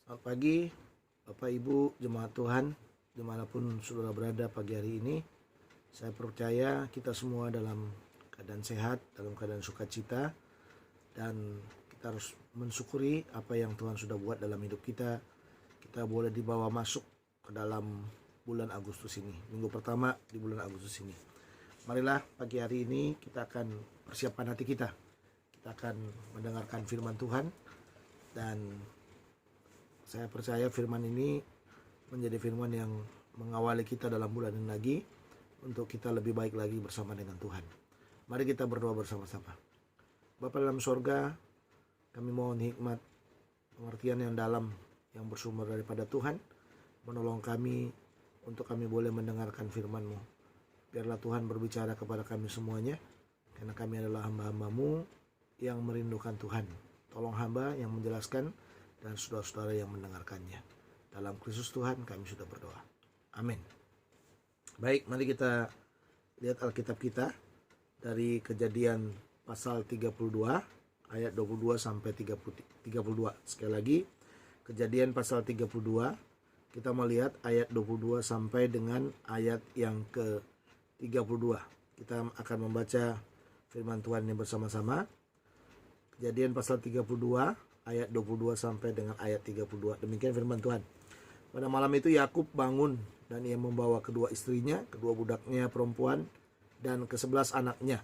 Selamat pagi Bapak Ibu jemaat Tuhan, dimanapun saudara berada pagi hari ini. Saya percaya kita semua dalam keadaan sehat, dalam keadaan sukacita, dan kita harus mensyukuri apa yang Tuhan sudah buat dalam hidup kita. Kita boleh dibawa masuk ke dalam bulan Agustus ini, minggu pertama di bulan Agustus ini. Marilah pagi hari ini kita akan persiapkan hati kita. Kita akan mendengarkan firman Tuhan, dan saya percaya firman ini menjadi firman yang mengawali kita dalam bulan ini lagi, untuk kita lebih baik lagi bersama dengan Tuhan. Mari kita berdoa bersama-sama. Bapa dalam sorga, kami mohon hikmat, pengertian yang dalam, yang bersumber daripada Tuhan. Menolong kami untuk kami boleh mendengarkan firman-Mu. Biarlah Tuhan berbicara kepada kami semuanya, karena kami adalah hamba-hamba-Mu yang merindukan Tuhan. Tolong hamba yang menjelaskan dan saudara-saudara yang mendengarkannya. Dalam Kristus Tuhan kami sudah berdoa. Amin. Baik, mari kita lihat Alkitab kita dari Kejadian pasal 32 ayat 22 sampai 32. Sekali lagi, Kejadian pasal 32, kita melihat ayat 22 sampai dengan ayat yang ke-32. Kita akan membaca firman Tuhan ini bersama-sama. Kejadian pasal 32 ayat 22 sampai dengan ayat 32. Demikian firman Tuhan. Pada malam itu Yakub bangun, dan ia membawa kedua istrinya, kedua budaknya perempuan, dan ke-11 anaknya,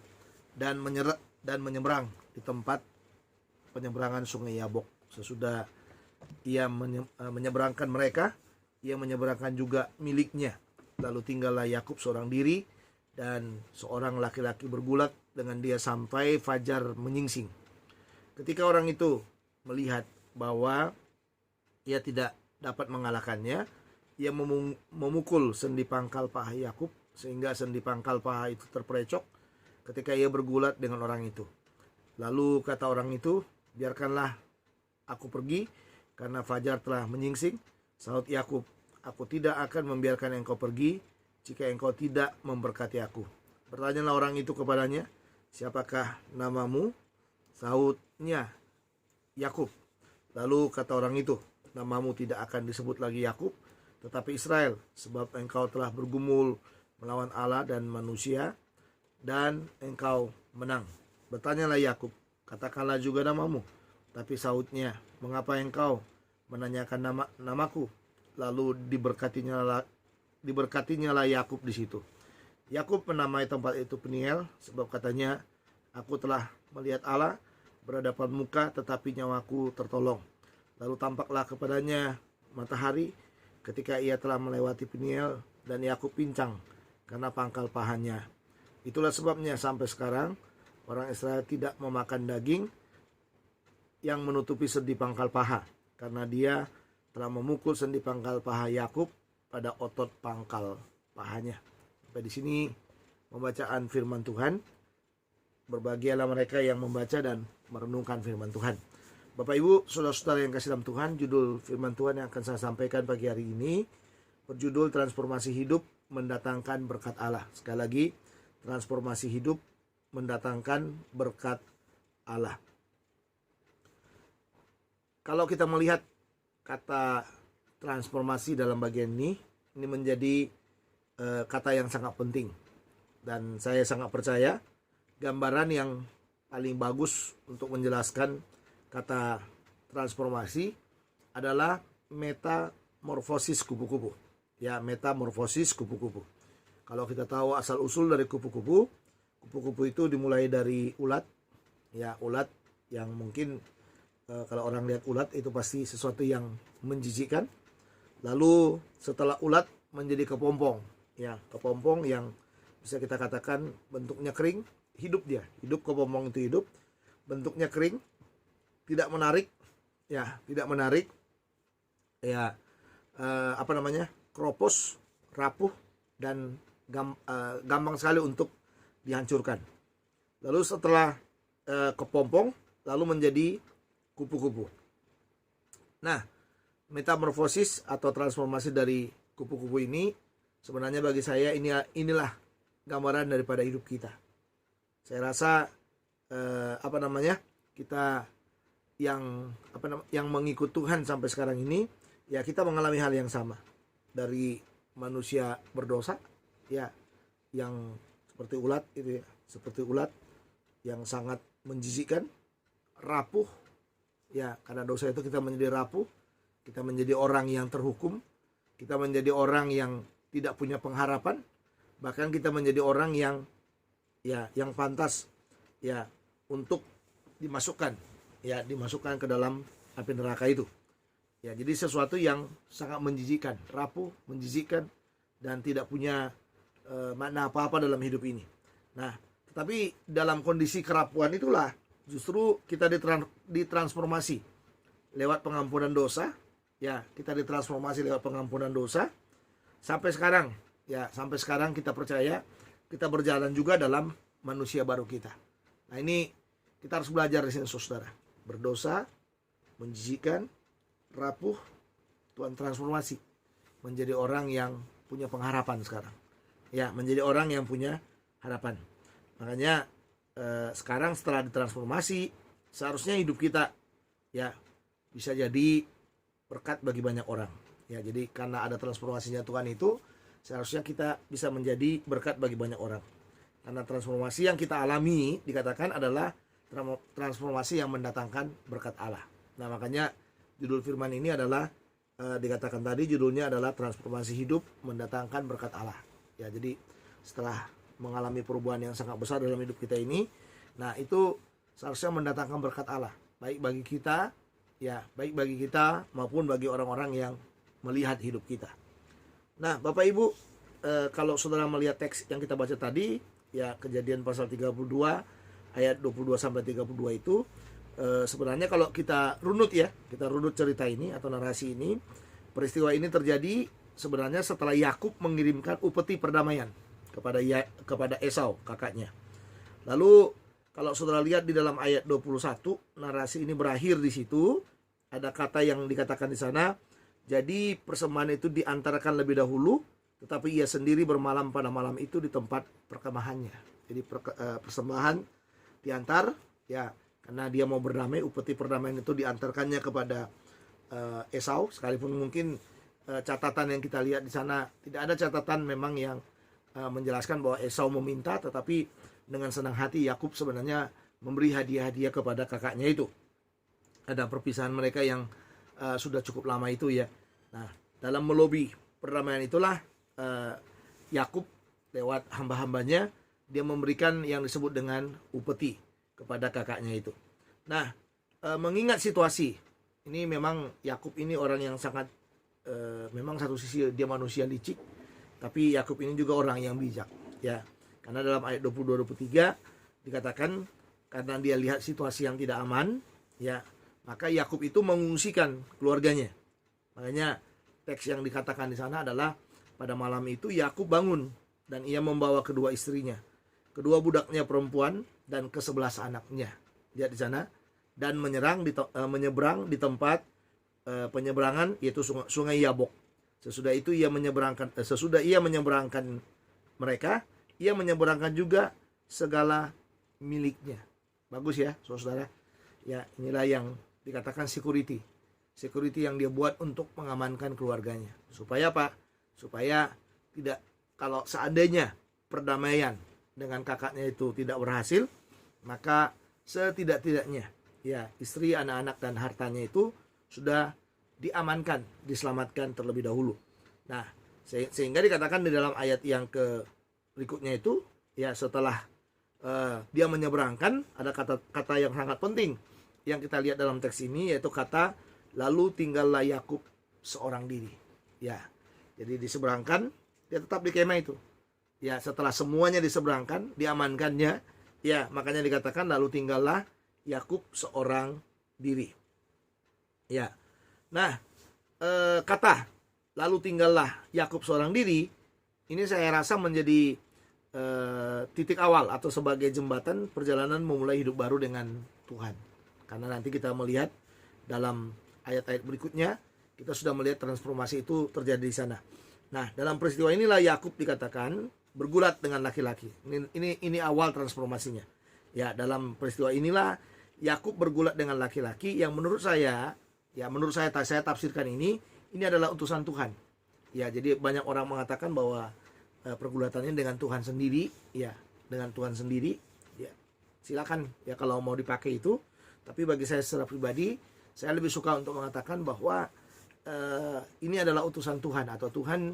dan menyeberang di tempat penyeberangan sungai Yabok. Sesudah ia menyeberangkan mereka, ia menyeberangkan juga miliknya. Lalu tinggallah Yakub seorang diri, dan seorang laki-laki bergulat dengan dia sampai fajar menyingsing. Ketika orang itu melihat bahwa ia tidak dapat mengalahkannya, ia memukul sendi pangkal paha Yakub, sehingga sendi pangkal paha itu terperecok ketika ia bergulat dengan orang itu. Lalu kata orang itu, biarkanlah aku pergi, karena fajar telah menyingsing. Sahut Yakub, aku tidak akan membiarkan engkau pergi jika engkau tidak memberkati aku. Bertanyalah orang itu kepadanya, siapakah namamu? Sahutnya, Yakub. Lalu kata orang itu, namamu tidak akan disebut lagi Yakub, tetapi Israel, sebab engkau telah bergumul melawan Allah dan manusia, dan engkau menang. Bertanyalah Yakub, katakanlah juga namamu. Tapi sahutnya, mengapa engkau menanyakan namaku? Lalu diberkatinya lah Yakub di situ. Yakub menamai tempat itu Peniel, sebab katanya, aku telah melihat Allah berhadapan muka, tetapi nyawaku tertolong. Lalu tampaklah kepadanya matahari ketika ia telah melewati Peniel, dan Yakub pincang karena pangkal pahanya. Itulah sebabnya sampai sekarang orang Israel tidak memakan daging yang menutupi sendi pangkal paha, karena dia telah memukul sendi pangkal paha Yakub pada otot pangkal pahanya. Sampai di sini pembacaan firman Tuhan. Berbahagialah mereka yang membaca dan merenungkan firman Tuhan. Bapak Ibu, saudara-saudara yang kasih dalam Tuhan, judul firman Tuhan yang akan saya sampaikan pagi hari ini berjudul transformasi hidup mendatangkan berkat Allah. Sekali lagi, transformasi hidup mendatangkan berkat Allah. Kalau kita melihat kata transformasi dalam bagian ini menjadi kata yang sangat penting, dan saya sangat percaya gambaran yang paling bagus untuk menjelaskan kata transformasi adalah metamorfosis kupu-kupu. Ya, metamorfosis kupu-kupu. Kalau kita tahu asal usul dari kupu-kupu, kupu-kupu itu dimulai dari ulat. Ya, ulat yang mungkin kalau orang lihat ulat itu pasti sesuatu yang menjijikkan. Lalu setelah ulat menjadi kepompong. Ya, kepompong yang bisa kita katakan bentuknya kering. Hidup dia, hidup kepompong itu hidup, bentuknya kering, tidak menarik, ya, tidak menarik, ya, kropos, rapuh, dan gampang sekali untuk dihancurkan. Lalu setelah kepompong, lalu menjadi kupu-kupu. Nah, metamorfosis atau transformasi dari kupu-kupu ini sebenarnya bagi saya inilah gambaran daripada hidup kita. Saya rasa kita yang mengikut Tuhan sampai sekarang ini, ya kita mengalami hal yang sama. Dari manusia berdosa, ya, yang seperti ulat itu ya, seperti ulat yang sangat menjijikkan, rapuh, ya, karena dosa itu kita menjadi rapuh, kita menjadi orang yang terhukum, kita menjadi orang yang tidak punya pengharapan, bahkan kita menjadi orang yang pantas ya untuk dimasukkan ke dalam api neraka itu. Ya, jadi sesuatu yang sangat menjijikkan, rapuh, menjijikkan, dan tidak punya makna apa-apa dalam hidup ini. Nah, tetapi dalam kondisi kerapuhan itulah justru kita ditransformasi lewat pengampunan dosa. Ya, kita ditransformasi lewat pengampunan dosa. Sampai sekarang kita percaya kita berjalan juga dalam manusia baru kita. Nah, ini kita harus belajar di sini, saudara. Berdosa, menjijikkan, rapuh, Tuhan transformasi menjadi orang yang punya pengharapan sekarang. Ya, menjadi orang yang punya harapan. Makanya sekarang setelah ditransformasi, seharusnya hidup kita ya bisa jadi berkat bagi banyak orang. Ya, jadi karena ada transformasinya Tuhan itu, seharusnya kita bisa menjadi berkat bagi banyak orang. Karena transformasi yang kita alami dikatakan adalah transformasi yang mendatangkan berkat Allah. Nah, makanya judul firman ini adalah dikatakan tadi judulnya adalah transformasi hidup mendatangkan berkat Allah. Ya, jadi setelah mengalami perubahan yang sangat besar dalam hidup kita ini, nah itu seharusnya mendatangkan berkat Allah, baik bagi kita maupun bagi orang-orang yang melihat hidup kita. Nah, Bapak Ibu, kalau saudara melihat teks yang kita baca tadi, ya Kejadian pasal 32 ayat 22 sampai 32 itu, sebenarnya kalau kita runut cerita ini atau narasi ini, peristiwa ini terjadi sebenarnya setelah Yakub mengirimkan upeti perdamaian kepada Esau, kakaknya. Lalu kalau saudara lihat di dalam ayat 21, narasi ini berakhir di situ. Ada kata yang dikatakan di sana, jadi persembahan itu diantarkan lebih dahulu, tetapi ia sendiri bermalam pada malam itu di tempat perkemahannya. Jadi persembahan diantar, ya, karena dia mau berdamai. Upeti perdamaian itu diantarkannya kepada Esau, sekalipun mungkin catatan yang kita lihat di sana tidak ada catatan memang yang menjelaskan bahwa Esau meminta, tetapi dengan senang hati Yakub sebenarnya memberi hadiah-hadiah kepada kakaknya itu. Ada perpisahan mereka yang sudah cukup lama itu ya. Nah, dalam melobi perdamaian itulah Yakub lewat hamba-hambanya dia memberikan yang disebut dengan upeti kepada kakaknya itu. Nah, mengingat situasi ini, memang Yakub ini orang yang sangat memang satu sisi dia manusia licik, tapi Yakub ini juga orang yang bijak ya. Karena dalam ayat 22-23 dikatakan karena dia lihat situasi yang tidak aman ya, maka Yakub itu mengungsikan keluarganya. Makanya teks yang dikatakan di sana adalah pada malam itu Yakub bangun dan ia membawa kedua istrinya, kedua budaknya perempuan dan ke-11 anaknya. Lihat di sana, dan menyeberang di tempat penyeberangan yaitu sungai Yabok. Sesudah ia menyeberangkan mereka, ia menyeberangkan juga segala miliknya. Bagus ya, saudara. Ya, inilah yang dikatakan security yang dia buat untuk mengamankan keluarganya. Supaya apa? Supaya tidak, kalau seandainya perdamaian dengan kakaknya itu tidak berhasil, maka setidak-tidaknya ya istri, anak-anak dan hartanya itu sudah diamankan, diselamatkan terlebih dahulu. Nah, sehingga dikatakan di dalam ayat yang berikutnya itu ya, setelah dia menyeberangkan, ada kata yang sangat penting yang kita lihat dalam teks ini, yaitu kata lalu tinggallah Yakub seorang diri. Ya, jadi diseberangkan, dia tetap di kemah itu. Ya, setelah semuanya diseberangkan, diamankannya, ya makanya dikatakan lalu tinggallah Yakub seorang diri. Ya, nah kata lalu tinggallah Yakub seorang diri ini saya rasa menjadi titik awal atau sebagai jembatan perjalanan memulai hidup baru dengan Tuhan. Karena nanti kita melihat dalam ayat-ayat berikutnya, kita sudah melihat transformasi itu terjadi di sana. Nah, dalam peristiwa inilah Yakub dikatakan bergulat dengan laki-laki. Ini awal transformasinya. Ya, dalam peristiwa inilah Yakub bergulat dengan laki-laki yang menurut saya saya tafsirkan ini adalah utusan Tuhan. Ya, jadi banyak orang mengatakan bahwa pergulatannya dengan Tuhan sendiri, ya, dengan Tuhan sendiri. Ya, silakan ya kalau mau dipakai itu. Tapi bagi saya secara pribadi, saya lebih suka untuk mengatakan bahwa ini adalah utusan Tuhan, atau Tuhan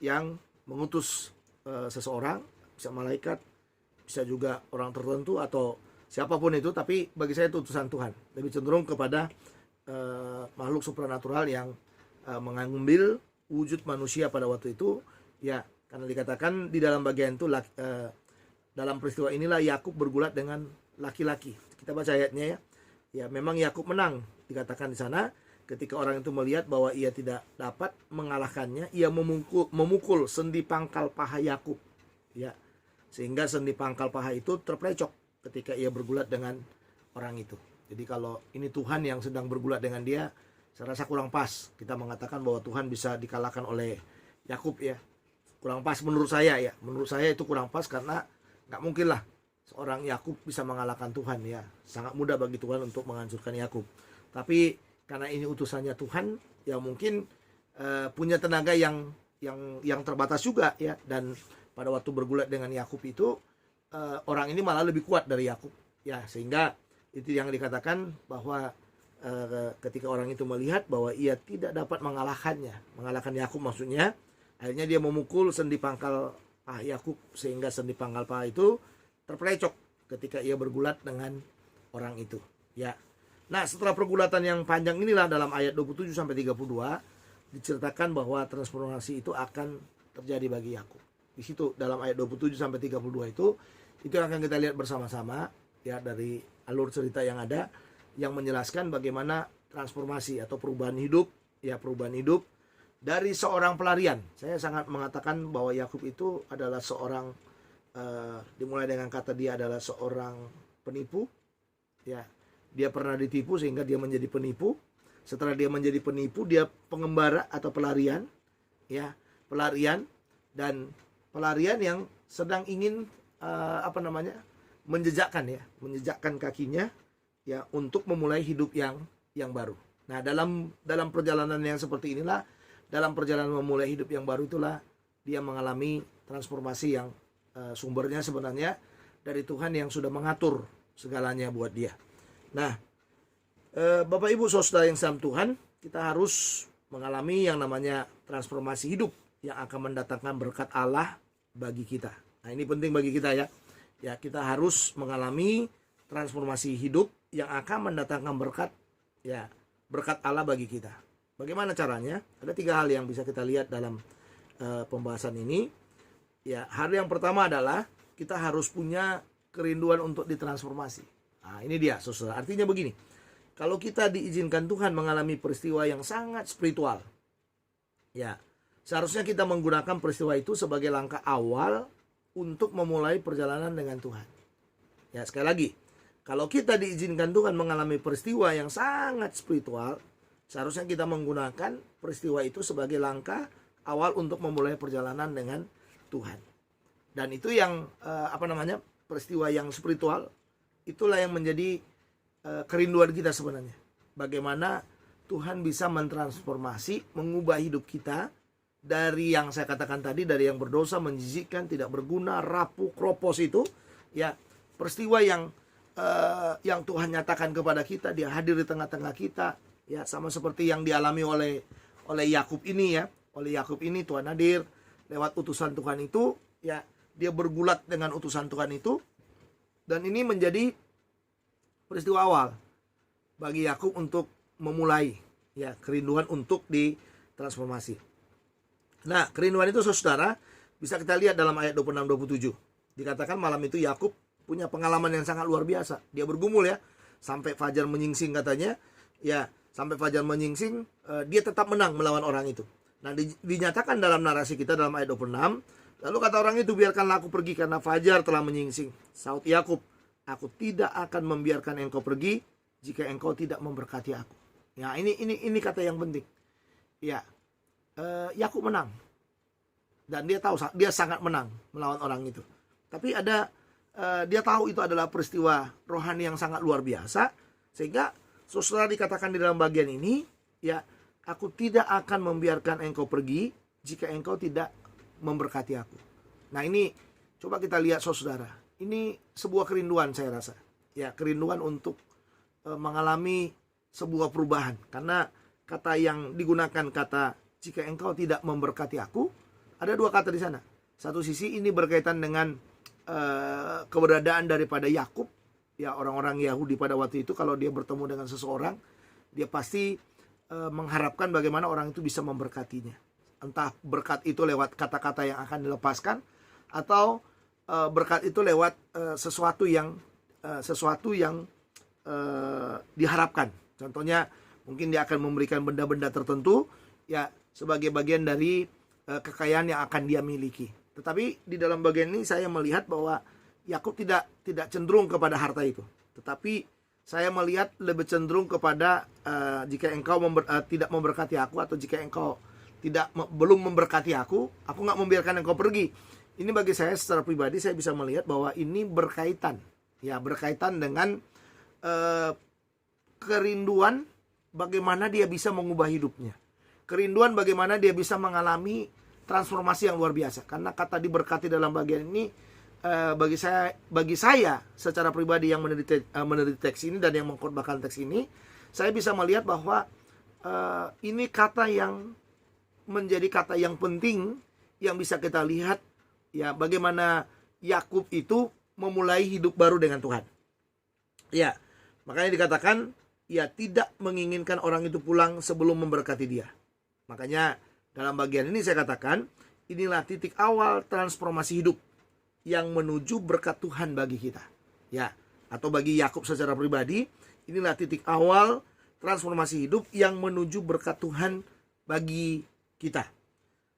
yang mengutus seseorang, bisa malaikat, bisa juga orang tertentu atau siapapun itu, tapi bagi saya itu utusan Tuhan. Lebih cenderung kepada makhluk supranatural yang mengambil wujud manusia pada waktu itu, ya, karena dikatakan di dalam bagian itu dalam peristiwa inilah Yakub bergulat dengan laki-laki. Kita baca ayatnya ya. Ya, memang Yakub menang, dikatakan di sana. Ketika orang itu melihat bahwa ia tidak dapat mengalahkannya, ia memukul sendi pangkal paha Yakub. Ya, sehingga sendi pangkal paha itu terplecok ketika ia bergulat dengan orang itu. Jadi kalau ini Tuhan yang sedang bergulat dengan dia, saya rasa kurang pas kita mengatakan bahwa Tuhan bisa dikalahkan oleh Yakub ya. Kurang pas menurut saya ya. Menurut saya itu kurang pas karena nggak mungkin lah seorang Yakub bisa mengalahkan Tuhan ya. Sangat mudah bagi Tuhan untuk menghancurkan Yakub. Tapi karena ini utusannya Tuhan, ya mungkin punya tenaga yang terbatas juga ya. Dan pada waktu bergulat dengan Yakub itu orang ini malah lebih kuat dari Yakub ya, sehingga itu yang dikatakan bahwa ketika orang itu melihat bahwa ia tidak dapat mengalahkan Yakub maksudnya, akhirnya dia memukul sendi pangkal paha Yakub sehingga sendi pangkal paha itu terpelecok ketika ia bergulat dengan orang itu ya. Nah, setelah pergulatan yang panjang inilah dalam ayat 27 sampai 32 diceritakan bahwa transformasi itu akan terjadi bagi Yakub. Di situ dalam ayat 27 sampai 32 itu akan kita lihat bersama-sama ya, dari alur cerita yang ada yang menjelaskan bagaimana transformasi atau perubahan hidup dari seorang pelarian. Saya sangat mengatakan bahwa Yakub itu adalah seorang dimulai dengan kata dia adalah seorang penipu ya. Dia pernah ditipu sehingga dia menjadi penipu. Setelah dia menjadi penipu, dia pengembara atau pelarian ya, pelarian yang sedang ingin menjejakkan kakinya ya untuk memulai hidup yang baru. Nah, dalam perjalanan yang seperti inilah, dalam perjalanan memulai hidup yang baru itulah dia mengalami transformasi yang sumbernya sebenarnya dari Tuhan yang sudah mengatur segalanya buat dia. Nah, Bapak Ibu Saudara yang dalam Tuhan, kita harus mengalami yang namanya transformasi hidup yang akan mendatangkan berkat Allah bagi kita. Nah, ini penting bagi kita ya. Ya, kita harus mengalami transformasi hidup yang akan mendatangkan berkat Allah bagi kita. Bagaimana caranya? Ada 3 hal yang bisa kita lihat dalam pembahasan ini. Ya, hal yang pertama adalah kita harus punya kerinduan untuk ditransformasi. Nah, ini dia, saudara. Artinya begini, kalau kita diizinkan Tuhan mengalami peristiwa yang sangat spiritual, ya, seharusnya kita menggunakan peristiwa itu sebagai langkah awal untuk memulai perjalanan dengan Tuhan. Ya, sekali lagi, kalau kita diizinkan Tuhan mengalami peristiwa yang sangat spiritual, seharusnya kita menggunakan peristiwa itu sebagai langkah awal untuk memulai perjalanan dengan Tuhan. Dan itu yang peristiwa yang spiritual itulah yang menjadi kerinduan kita sebenarnya. Bagaimana Tuhan bisa mentransformasi, mengubah hidup kita dari yang saya katakan tadi, dari yang berdosa, menjijikkan, tidak berguna, rapuh, kropos itu, ya, peristiwa yang Tuhan nyatakan kepada kita, dia hadir di tengah-tengah kita, ya, sama seperti yang dialami oleh Yakub ini ya. Oleh Yakub ini Tuhan hadir lewat utusan Tuhan itu, ya, dia bergulat dengan utusan Tuhan itu, dan ini menjadi peristiwa awal bagi Yakub untuk memulai ya kerinduan untuk ditransformasi. Nah, kerinduan itu saudara bisa kita lihat dalam ayat 26-27. Dikatakan malam itu Yakub punya pengalaman yang sangat luar biasa. Dia bergumul ya sampai fajar menyingsing katanya. Ya, sampai fajar menyingsing dia tetap menang melawan orang itu. Nah, dinyatakan dalam narasi kita dalam ayat 26, lalu kata orang itu, biarkanlah aku pergi karena fajar telah menyingsing. Saut Yakub, aku tidak akan membiarkan engkau pergi jika engkau tidak memberkati aku. Ya, ini kata yang penting. Ya, Yakub menang. Dan dia tahu dia sangat menang melawan orang itu. Tapi ada dia tahu itu adalah peristiwa rohani yang sangat luar biasa, Sehingga saudara dikatakan di dalam bagian ini, ya, aku tidak akan membiarkan engkau pergi jika engkau tidak memberkati aku. Nah, ini coba kita lihat saudara. Ini sebuah kerinduan saya rasa. Ya, kerinduan untuk mengalami sebuah perubahan. Karena kata yang digunakan kata jika engkau tidak memberkati aku, ada dua kata di sana. Satu sisi ini berkaitan dengan keberadaan daripada Yakub. Ya, orang-orang Yahudi pada waktu itu kalau dia bertemu dengan seseorang, dia pasti mengharapkan bagaimana orang itu bisa memberkatinya. Entah berkat itu lewat kata-kata yang akan dilepaskan, atau berkat itu lewat sesuatu yang diharapkan. Contohnya mungkin dia akan memberikan benda-benda tertentu, ya, sebagai bagian dari kekayaan yang akan dia miliki. Tetapi di dalam bagian ini saya melihat bahwa Yakub tidak cenderung kepada harta itu. Tetapi saya melihat lebih cenderung kepada jika engkau tidak memberkati aku, atau jika engkau belum memberkati aku nggak membiarkan engkau pergi. Ini bagi saya secara pribadi, saya bisa melihat bahwa ini berkaitan dengan kerinduan bagaimana dia bisa mengubah hidupnya. Kerinduan bagaimana dia bisa mengalami transformasi yang luar biasa. Karena kata diberkati dalam bagian ini bagi saya secara pribadi yang meneliti teks ini dan yang mengkhotbahkan teks ini, saya bisa melihat bahwa ini kata yang menjadi kata yang penting yang bisa kita lihat, ya, bagaimana Yakub itu memulai hidup baru dengan Tuhan. Ya, makanya dikatakan ia tidak menginginkan orang itu pulang sebelum memberkati dia. Makanya dalam bagian ini saya katakan inilah titik awal transformasi hidup yang menuju berkat Tuhan bagi kita. Ya, atau bagi Yakub secara pribadi, inilah titik awal transformasi hidup yang menuju berkat Tuhan bagi kita.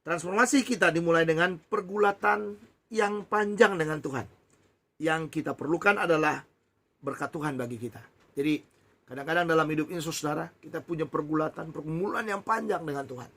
Transformasi kita dimulai dengan pergulatan yang panjang dengan Tuhan. Yang kita perlukan adalah berkat Tuhan bagi kita. Jadi kadang-kadang dalam hidup ini saudara, kita punya pergumulan yang panjang dengan Tuhan.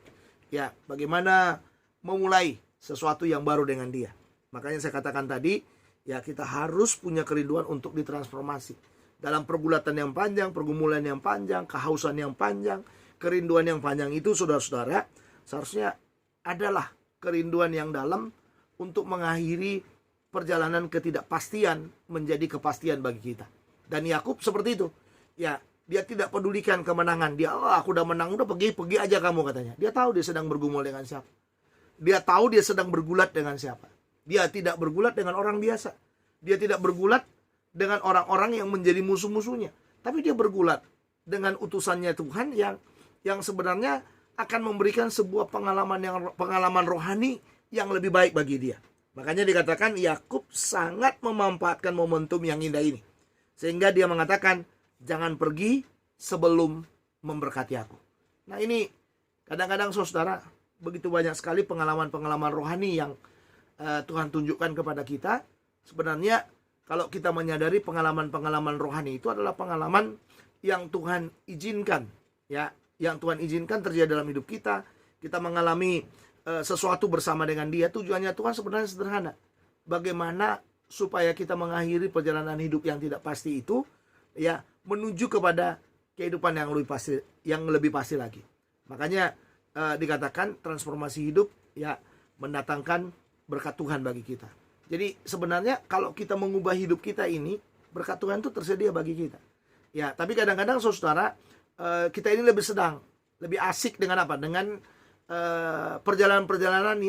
Ya, bagaimana memulai sesuatu yang baru dengan Dia. Makanya saya katakan tadi, ya, kita harus punya kerinduan untuk ditransformasi. Dalam pergulatan yang panjang, pergumulan yang panjang, kehausan yang panjang, kerinduan yang panjang itu saudara-saudara, seharusnya adalah kerinduan yang dalam untuk mengakhiri perjalanan ketidakpastian menjadi kepastian bagi kita. Dan Yakub seperti itu. Ya, dia tidak pedulikan kemenangan. Dia, aku udah menang, udah pergi aja kamu, katanya. Dia tahu dia sedang bergumul dengan siapa. Dia tahu dia sedang bergulat dengan siapa. Dia tidak bergulat dengan orang biasa. Dia tidak bergulat dengan orang-orang yang menjadi musuh-musuhnya. Tapi dia bergulat dengan utusannya Tuhan yang sebenarnya akan memberikan sebuah pengalaman rohani yang lebih baik bagi dia. Makanya dikatakan Yakub sangat memanfaatkan momentum yang indah ini. Sehingga dia mengatakan, jangan pergi sebelum memberkati aku. Nah, ini kadang-kadang saudara, begitu banyak sekali pengalaman-pengalaman rohani yang Tuhan tunjukkan kepada kita. Sebenarnya kalau kita menyadari pengalaman-pengalaman rohani itu adalah pengalaman yang Tuhan izinkan, ya, yang Tuhan izinkan terjadi dalam hidup kita. Kita mengalami sesuatu bersama dengan Dia. Tujuannya Tuhan sebenarnya sederhana. Bagaimana supaya kita mengakhiri perjalanan hidup yang tidak pasti itu, ya, menuju kepada kehidupan yang lebih pasti lagi. Makanya dikatakan transformasi hidup, ya, mendatangkan berkat Tuhan bagi kita. Jadi sebenarnya kalau kita mengubah hidup kita ini, berkat Tuhan itu tersedia bagi kita. Ya, tapi kadang-kadang saudara, kita ini lebih asik dengan apa? Dengan perjalanan-perjalanan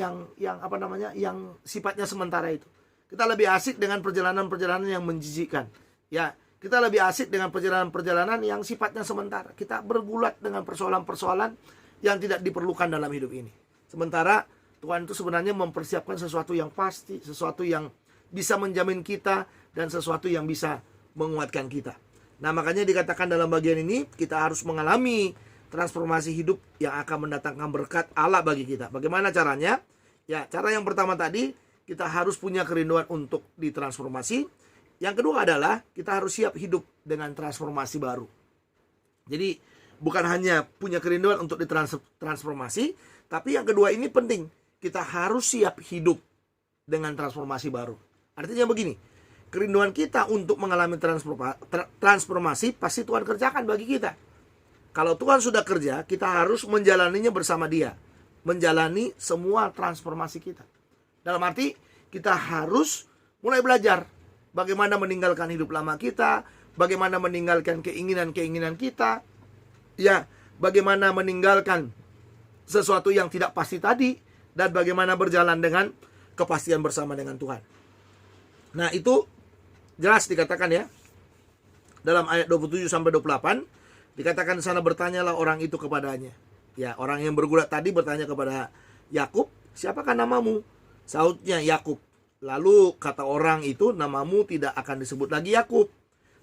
yang sifatnya sementara itu. Kita lebih asik dengan perjalanan-perjalanan yang menjijikkan. Ya, kita lebih asik dengan perjalanan-perjalanan yang sifatnya sementara. Kita bergulat dengan persoalan-persoalan yang tidak diperlukan dalam hidup ini. Sementara Tuhan itu sebenarnya mempersiapkan sesuatu yang pasti, sesuatu yang bisa menjamin kita, dan sesuatu yang bisa menguatkan kita. Nah, makanya dikatakan dalam bagian ini, kita harus mengalami transformasi hidup yang akan mendatangkan berkat Allah bagi kita. Bagaimana caranya? Ya, cara yang pertama tadi, kita harus punya kerinduan untuk ditransformasi. Yang kedua adalah, kita harus siap hidup dengan transformasi baru. Jadi, bukan hanya punya kerinduan untuk ditransformasi, tapi yang kedua ini penting. Kita harus siap hidup dengan transformasi baru. Artinya begini, kerinduan kita untuk mengalami transformasi pasti Tuhan kerjakan bagi kita. Kalau Tuhan sudah kerja, kita harus menjalaninya bersama Dia, menjalani semua transformasi kita. Dalam arti kita harus mulai belajar bagaimana meninggalkan hidup lama kita, bagaimana meninggalkan keinginan-keinginan kita, ya, bagaimana meninggalkan sesuatu yang tidak pasti tadi, dan bagaimana berjalan dengan kepastian bersama dengan Tuhan. Nah, itu jelas dikatakan ya, dalam ayat 27-28, dikatakan di sana, bertanyalah orang itu kepadanya. Ya, orang yang bergulat tadi bertanya kepada Yakub, siapakah namamu? Sautnya, Yakub. Lalu kata orang itu, namamu tidak akan disebut lagi Yakub,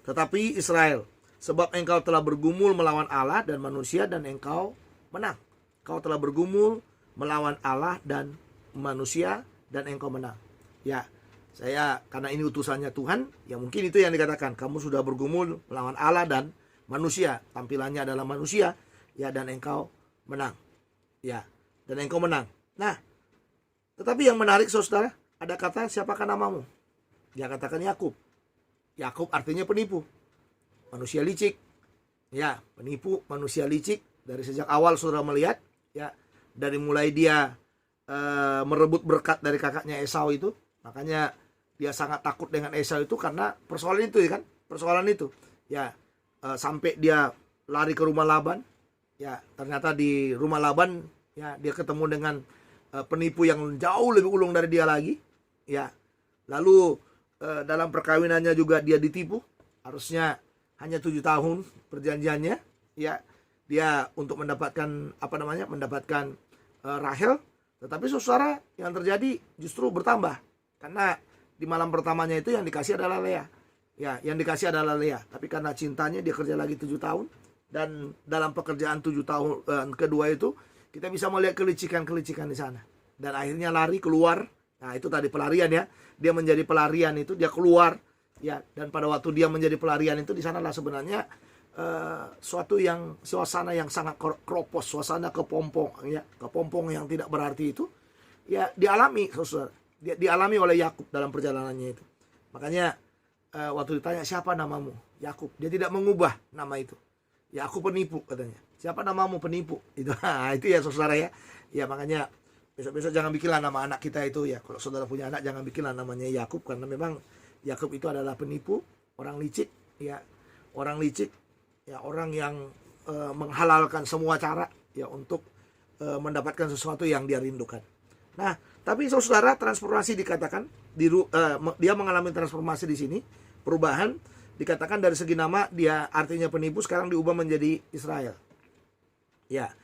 tetapi Israel. Sebab engkau telah bergumul melawan Allah dan manusia, dan engkau menang. Kau telah bergumul melawan Allah dan manusia, dan engkau menang. Ya, saya, karena ini utusannya Tuhan, ya mungkin itu yang dikatakan. Kamu sudah bergumul melawan Allah dan manusia, tampilannya adalah manusia, ya, dan engkau menang, ya, dan engkau menang. Nah, tetapi yang menarik saudara, ada kata siapakah namamu? Dia katakan Yakub. Yakub artinya penipu, manusia licik, ya, penipu, manusia licik. Dari sejak awal saudara melihat, ya, dari mulai dia merebut berkat dari kakaknya Esau itu, makanya dia sangat takut dengan Esau itu karena persoalan itu, ya kan, persoalan itu, ya. Sampai dia lari ke rumah Laban, ya, ternyata di rumah Laban, ya, dia ketemu dengan penipu yang jauh lebih ulung dari dia lagi, ya. Lalu dalam perkawinannya juga dia ditipu, harusnya hanya 7 tahun perjanjiannya, ya, dia untuk mendapatkan mendapatkan Rahel, tetapi saudara, yang terjadi justru bertambah, karena di malam pertamanya itu yang dikasih adalah Lea. Ya, yang dikasih adalah Lea. Tapi karena cintanya dia kerja lagi 7 tahun. Dan dalam pekerjaan 7 tahun kedua itu, kita bisa melihat kelicikan-kelicikan di sana. Dan akhirnya lari keluar. Nah, itu tadi pelarian ya. Dia menjadi pelarian itu, dia keluar. Ya, dan pada waktu dia menjadi pelarian itu, di sanalah sebenarnya suasana yang sangat kropos, suasana kepompong, ya, kepompong yang tidak berarti itu, ya, dialami, saudara. Dialami oleh Yakub dalam perjalanannya itu. Makanya waktu ditanya siapa namamu, Yakub, dia tidak mengubah nama itu. Ya, aku penipu katanya. Siapa namamu? Penipu. Itu ya saudara ya. Ya, makanya besok-besok jangan bikinlah nama anak kita itu ya. Kalau saudara punya anak, jangan bikinlah namanya Yakub, karena memang Yakub itu adalah penipu, orang licik, ya, orang licik, ya, orang yang menghalalkan semua cara, ya, untuk mendapatkan sesuatu yang dia rindukan. Nah, tapi saudara, transformasi dikatakan dia mengalami transformasi di sini. Perubahan dikatakan dari segi nama, dia artinya penipu, sekarang diubah menjadi Israel. Ya,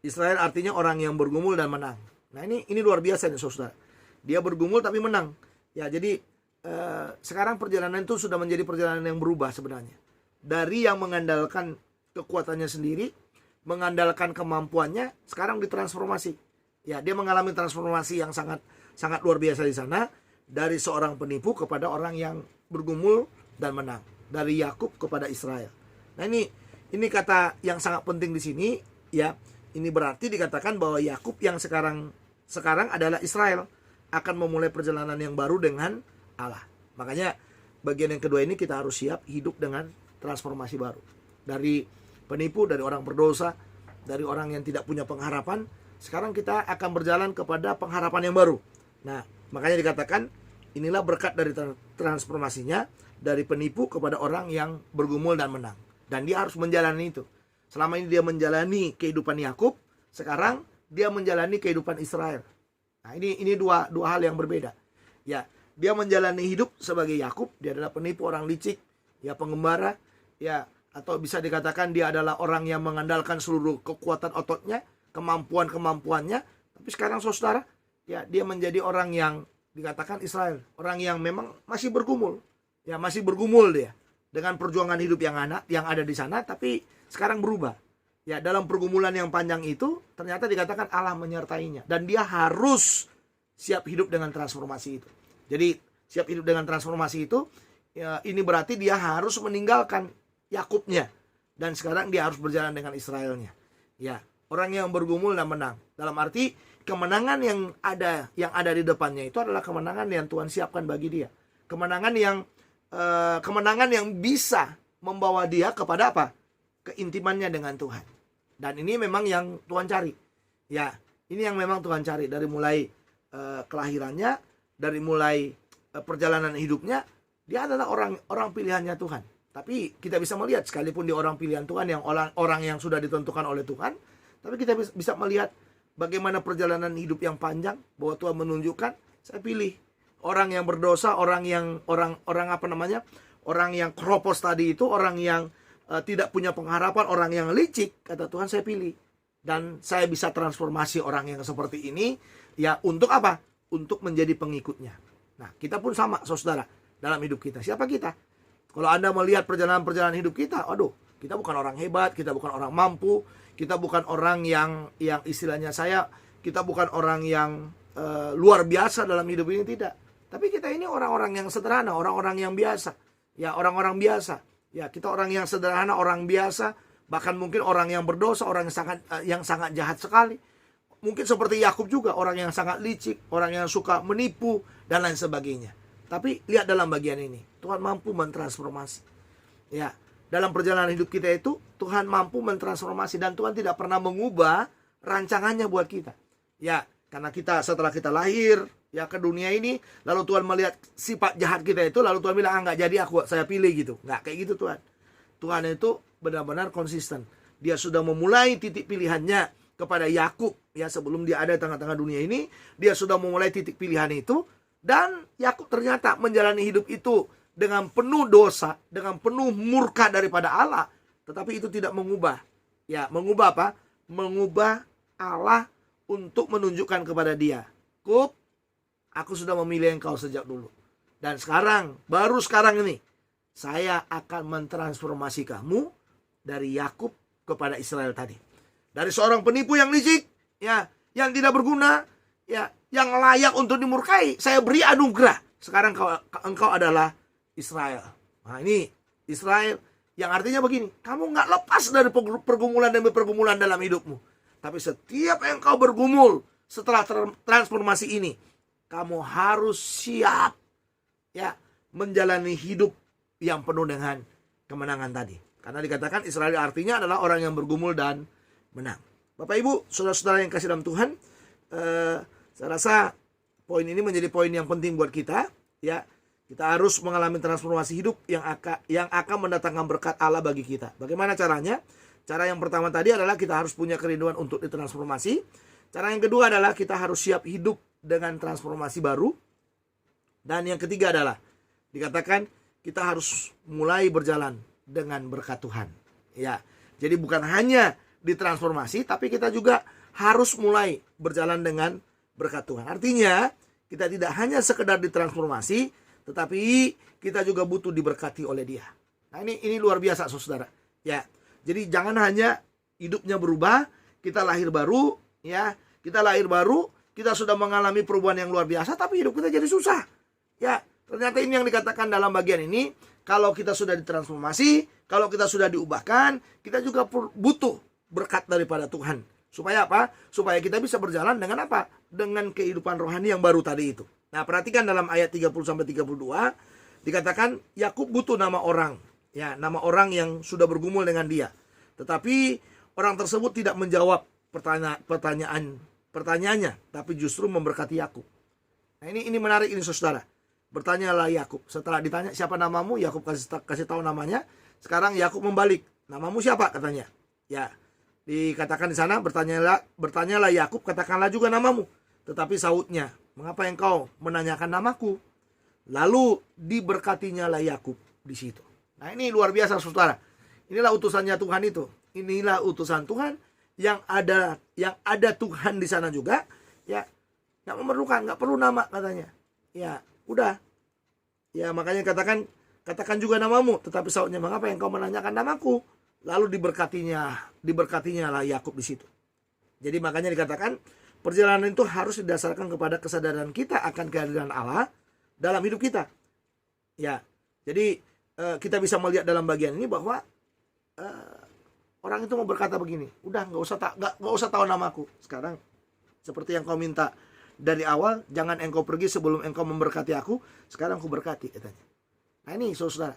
Israel artinya orang yang bergumul dan menang. Nah, ini luar biasa nih saudara. Dia bergumul tapi menang. Ya, jadi sekarang perjalanan itu sudah menjadi perjalanan yang berubah sebenarnya. Dari yang mengandalkan kekuatannya sendiri, mengandalkan kemampuannya, sekarang ditransformasi. Ya, dia mengalami transformasi yang sangat sangat luar biasa di sana, dari seorang penipu kepada orang yang bergumul dan menang, dari Yakub kepada Israel. Nah, ini kata yang sangat penting di sini, ya. Ini berarti dikatakan bahwa Yakub yang sekarang adalah Israel, akan memulai perjalanan yang baru dengan Allah. Makanya bagian yang kedua ini kita harus siap hidup dengan transformasi baru. Dari penipu, dari orang berdosa, dari orang yang tidak punya pengharapan, sekarang kita akan berjalan kepada pengharapan yang baru. Nah, makanya dikatakan inilah berkat dari transformasinya, dari penipu kepada orang yang bergumul dan menang. Dan dia harus menjalani itu. Selama ini dia menjalani kehidupan Yakub, sekarang dia menjalani kehidupan Israel. Nah, ini dua hal yang berbeda. Ya, dia menjalani hidup sebagai Yakub, dia adalah penipu, orang licik, ya, pengembara, ya, atau bisa dikatakan dia adalah orang yang mengandalkan seluruh kekuatan ototnya, kemampuannya. Tapi sekarang saudara, ya, dia menjadi orang yang dikatakan Israel, orang yang memang masih bergumul. Ya, masih bergumul dia dengan perjuangan hidup yang ada di sana, tapi sekarang berubah. Ya, dalam pergumulan yang panjang itu ternyata dikatakan Allah menyertainya, dan dia harus siap hidup dengan transformasi itu. Jadi siap hidup dengan transformasi itu, ya, ini berarti dia harus meninggalkan Yakubnya, dan sekarang dia harus berjalan dengan Israelnya. Ya, orang yang bergumul dan menang. Dalam arti kemenangan yang ada di depannya itu adalah kemenangan yang Tuhan siapkan bagi dia. Kemenangan yang kemenangan yang bisa membawa dia kepada apa? Keintimannya dengan Tuhan. Dan ini memang yang Tuhan cari. Ya, ini yang memang Tuhan cari dari mulai kelahirannya, dari mulai perjalanan hidupnya, dia adalah orang pilihannya Tuhan. Tapi kita bisa melihat sekalipun dia orang pilihan Tuhan, yang orang yang sudah ditentukan oleh Tuhan, tapi kita bisa melihat bagaimana perjalanan hidup yang panjang, bahwa Tuhan menunjukkan, saya pilih orang yang berdosa, orang yang keropos tadi itu, orang yang tidak punya pengharapan, orang yang licik, kata Tuhan saya pilih. Dan saya bisa transformasi orang yang seperti ini, ya untuk apa? Untuk menjadi pengikutnya. Nah, kita pun sama, saudara, dalam hidup kita. Siapa kita? Kalau Anda melihat perjalanan hidup kita, aduh, kita bukan orang hebat, kita bukan orang mampu, kita bukan orang yang istilahnya kita bukan orang yang luar biasa dalam hidup ini, tidak. Tapi kita ini orang-orang yang sederhana, orang-orang yang biasa. Ya, orang-orang biasa. Ya, kita orang yang sederhana, orang biasa, bahkan mungkin orang yang berdosa, orang yang sangat jahat sekali. Mungkin seperti Yakub juga, orang yang sangat licik, orang yang suka menipu dan lain sebagainya. Tapi lihat dalam bagian ini, Tuhan mampu mentransformasi. Ya, dalam perjalanan hidup kita itu Tuhan mampu mentransformasi, dan Tuhan tidak pernah mengubah rancangannya buat kita. Ya, karena setelah kita lahir ya ke dunia ini, lalu Tuhan melihat sifat jahat kita itu, lalu Tuhan bilang, nggak jadi saya pilih gitu. Nggak kayak gitu Tuhan. Tuhan itu benar-benar konsisten. Dia sudah memulai titik pilihannya kepada Yakub, ya sebelum dia ada di tengah-tengah dunia ini, dia sudah memulai titik pilihan itu. Dan Yakub ternyata menjalani hidup itu dengan penuh dosa, dengan penuh murka daripada Allah. Tetapi itu tidak mengubah. Ya, mengubah apa? Mengubah Allah untuk menunjukkan kepada dia, Yakub, aku sudah memilih engkau sejak dulu. Dan baru sekarang ini, saya akan mentransformasi kamu dari Yakub kepada Israel tadi. Dari seorang penipu yang licik, ya, yang tidak berguna, ya, yang layak untuk dimurkai, saya beri anugerah. Sekarang engkau adalah Israel. Nah, ini Israel yang artinya begini, kamu nggak lepas dari pergumulan demi pergumulan dalam hidupmu. Tapi setiap engkau bergumul setelah transformasi ini, kamu harus siap, ya, menjalani hidup yang penuh dengan kemenangan tadi. Karena dikatakan Israel artinya adalah orang yang bergumul dan menang. Bapak Ibu, saudara-saudara yang kasih dalam Tuhan, saya rasa poin ini menjadi poin yang penting buat kita. Ya, kita harus mengalami transformasi hidup yang akan mendatangkan berkat Allah bagi kita. Bagaimana caranya? Cara yang pertama tadi adalah kita harus punya kerinduan untuk ditransformasi. Cara yang kedua adalah kita harus siap hidup dengan transformasi baru. Dan yang ketiga adalah dikatakan kita harus mulai berjalan dengan berkat Tuhan. Ya, jadi bukan hanya ditransformasi, tapi kita juga harus mulai berjalan dengan berkat Tuhan. Artinya kita tidak hanya sekedar ditransformasi, tetapi kita juga butuh diberkati oleh Dia. Nah, ini luar biasa, saudara. Ya, jadi jangan hanya hidupnya berubah, kita lahir baru, ya, kita sudah mengalami perubahan yang luar biasa, tapi hidup kita jadi susah. Ya, ternyata ini yang dikatakan dalam bagian ini, kalau kita sudah ditransformasi, kalau kita sudah diubahkan, kita juga butuh berkat daripada Tuhan. Supaya apa? Supaya kita bisa berjalan dengan apa? Dengan kehidupan rohani yang baru tadi itu. Nah, perhatikan dalam ayat 30-32, dikatakan Yakub butuh nama orang. Ya, nama orang yang sudah bergumul dengan dia. Tetapi orang tersebut tidak menjawab pertanyaannya, tapi justru memberkati Yakub. Nah, ini menarik ini, saudara. Bertanyalah Yakub. Setelah ditanya siapa namamu, Yakub kasih tahu namanya. Sekarang Yakub membalik. Namamu siapa? Katanya. Ya, dikatakan di sana, bertanyalah Yakub, katakanlah juga namamu. Tetapi sautnya, mengapa engkau menanyakan namaku? Lalu diberkatinya lah Yakub di situ. Nah, ini luar biasa, saudara. Inilah utusannya Tuhan itu. Inilah utusan Tuhan yang ada Tuhan di sana juga. Ya, nggak memerlukan, nggak perlu nama katanya. Ya, udah. Ya, makanya katakan juga namamu. Tetapi sautnya, mengapa engkau menanyakan namaku? Lalu diberkatinya lah Yakub di situ. Jadi makanya dikatakan perjalanan itu harus didasarkan kepada kesadaran kita akan kehadiran Allah dalam hidup kita. Ya, jadi kita bisa melihat dalam bagian ini bahwa orang itu mau berkata begini, udah nggak usah tahu namaku. Sekarang seperti yang kau minta dari awal, jangan engkau pergi sebelum engkau memberkati aku. Sekarang aku berkati, katanya. Nah ini saudara,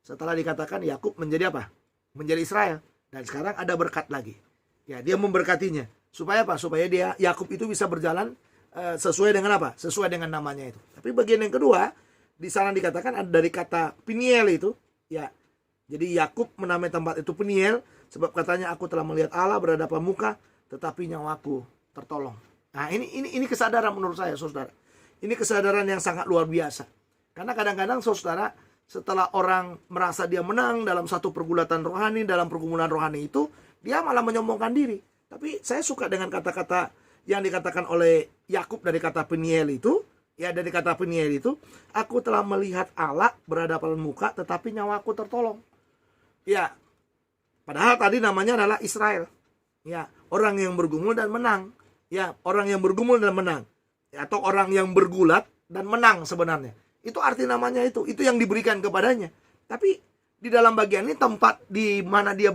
setelah dikatakan Yakub menjadi apa? Menjadi Israel. Dan sekarang ada berkat lagi. Ya, dia memberkatinya. Supaya apa? Supaya dia Yakub itu bisa berjalan sesuai dengan apa? Sesuai dengan namanya itu. Tapi bagian yang kedua, di sana dikatakan ada dari kata Peniel itu, ya. Jadi Yakub menamai tempat itu Peniel sebab katanya aku telah melihat Allah berhadapan muka, tetapi nyawaku tertolong. Nah, ini kesadaran menurut saya, saudara. Ini kesadaran yang sangat luar biasa. Karena kadang-kadang saudara, setelah orang merasa dia menang dalam satu pergulatan rohani, dalam pergumulan rohani itu, dia malah menyombongkan diri. Tapi saya suka dengan kata-kata yang dikatakan oleh Yakub dari kata Peniel itu, ya dari kata Peniel itu, aku telah melihat Allah berhadapan muka, tetapi nyawaku tertolong. Ya, padahal tadi namanya adalah Israel. Ya, orang yang bergumul dan menang. Ya, orang yang bergumul dan menang. Ya, atau orang yang bergulat dan menang sebenarnya. Itu arti namanya itu yang diberikan kepadanya. Tapi di dalam bagian ini tempat di mana dia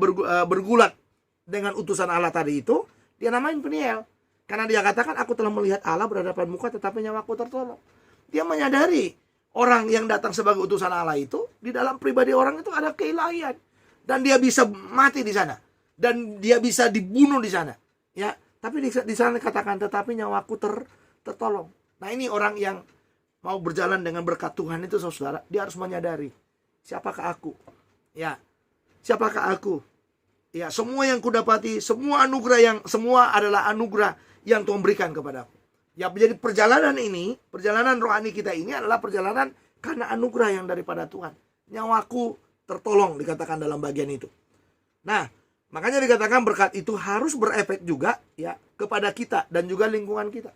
bergulat dengan utusan Allah tadi itu, dia namain Peniel. Karena dia katakan aku telah melihat Allah berhadapan muka tetapi nyawaku tertolong. Dia menyadari orang yang datang sebagai utusan Allah itu, di dalam pribadi orang itu ada keilahian. Dan dia bisa mati di sana. Dan dia bisa dibunuh di sana. Ya, tapi di sana dikatakan tetapi nyawaku tertolong. Nah ini orang yang mau berjalan dengan berkat Tuhan itu saudara, dia harus menyadari siapakah aku? Ya, siapakah aku? Ya, semua yang kudapati, semua adalah anugerah yang Tuhan berikan kepadaku. Ya, jadi perjalanan rohani kita ini adalah perjalanan karena anugerah yang daripada Tuhan. Nyawaku tertolong dikatakan dalam bagian itu. Nah, makanya dikatakan berkat itu harus berefek juga ya kepada kita dan juga lingkungan kita.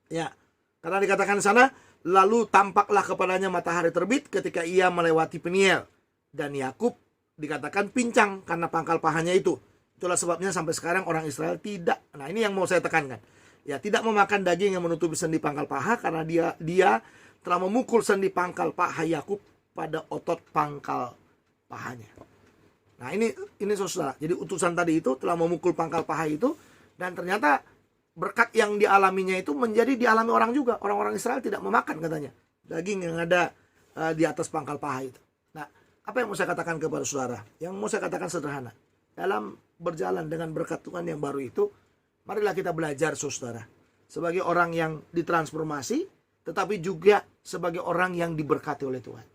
Ya, karena dikatakan di sana, lalu tampaklah kepadanya matahari terbit ketika ia melewati Peniel. Dan Yakub dikatakan pincang karena pangkal pahanya itu. Itulah sebabnya sampai sekarang orang Israel tidak. Nah ini yang mau saya tekankan. Ya, tidak memakan daging yang menutupi sendi pangkal paha karena dia telah memukul sendi pangkal paha Yakub pada otot pangkal pahanya. Nah ini saudara. Jadi utusan tadi itu telah memukul pangkal paha itu. Dan ternyata berkat yang dialaminya itu menjadi dialami orang juga. Orang-orang Israel tidak memakan katanya daging yang ada di atas pangkal paha itu. Nah, apa yang mau saya katakan kepada saudara? Yang mau saya katakan sederhana. Dalam berjalan dengan berkat Tuhan yang baru itu, marilah kita belajar saudara. Sebagai orang yang ditransformasi, tetapi juga sebagai orang yang diberkati oleh Tuhan.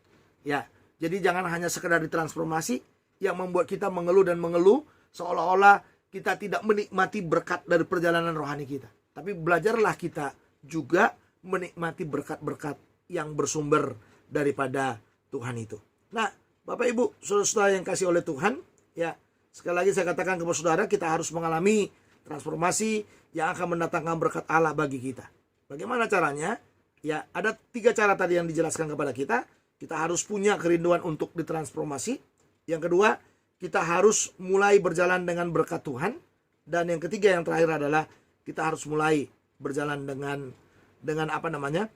Ya, jadi jangan hanya sekedar ditransformasi yang membuat kita mengeluh dan mengeluh seolah-olah kita tidak menikmati berkat dari perjalanan rohani kita. Tapi belajarlah kita juga menikmati berkat-berkat yang bersumber daripada Tuhan itu. Nah, Bapak Ibu, saudara-saudara yang kasih oleh Tuhan, ya, sekali lagi saya katakan kepada saudara, kita harus mengalami transformasi yang akan mendatangkan berkat Allah bagi kita. Bagaimana caranya? Ya, ada 3 cara tadi yang dijelaskan kepada kita. Kita harus punya kerinduan untuk ditransformasi. Yang kedua, kita harus mulai berjalan dengan berkat Tuhan. Dan yang ketiga, yang terakhir adalah kita harus mulai berjalan dengan apa namanya?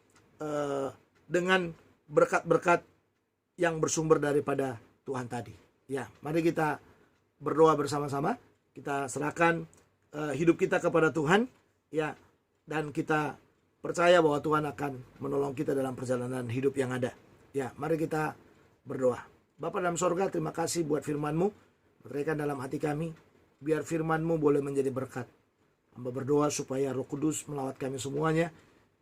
Dengan berkat-berkat yang bersumber daripada Tuhan tadi. Ya, mari kita berdoa bersama-sama. Kita serahkan hidup kita kepada Tuhan, ya, dan kita percaya bahwa Tuhan akan menolong kita dalam perjalanan hidup yang ada. Ya, mari kita berdoa. Bapa dalam sorga, terima kasih buat firman-Mu. Berikan dalam hati kami, biar firman-Mu boleh menjadi berkat. Hamba berdoa supaya Roh Kudus melawat kami semuanya.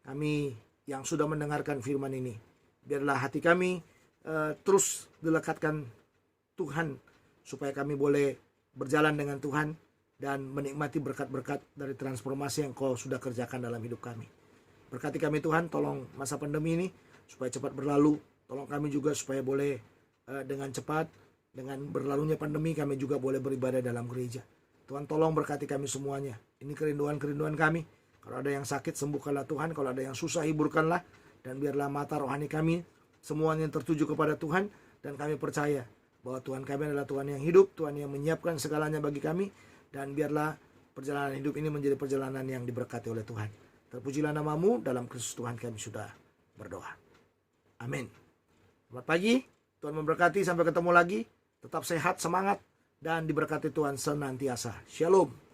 Kami yang sudah mendengarkan firman ini, biarlah hati kami terus dilekatkan Tuhan, supaya kami boleh berjalan dengan Tuhan dan menikmati berkat-berkat dari transformasi yang Kau sudah kerjakan dalam hidup kami. Berkati kami Tuhan, tolong masa pandemi ini supaya cepat berlalu. Tolong kami juga supaya boleh dengan cepat, dengan berlalunya pandemi, kami juga boleh beribadah dalam gereja. Tuhan tolong berkati kami semuanya. Ini kerinduan-kerinduan kami. Kalau ada yang sakit, sembuhkanlah Tuhan. Kalau ada yang susah, hiburkanlah. Dan biarlah mata rohani kami semuanya tertuju kepada Tuhan. Dan kami percaya bahwa Tuhan kami adalah Tuhan yang hidup, Tuhan yang menyiapkan segalanya bagi kami. Dan biarlah perjalanan hidup ini menjadi perjalanan yang diberkati oleh Tuhan. Terpujilah nama-Mu, dalam Kristus Tuhan kami sudah berdoa. Amin. Selamat pagi. Tuhan memberkati, sampai ketemu lagi. Tetap sehat, semangat, dan diberkati Tuhan senantiasa. Shalom.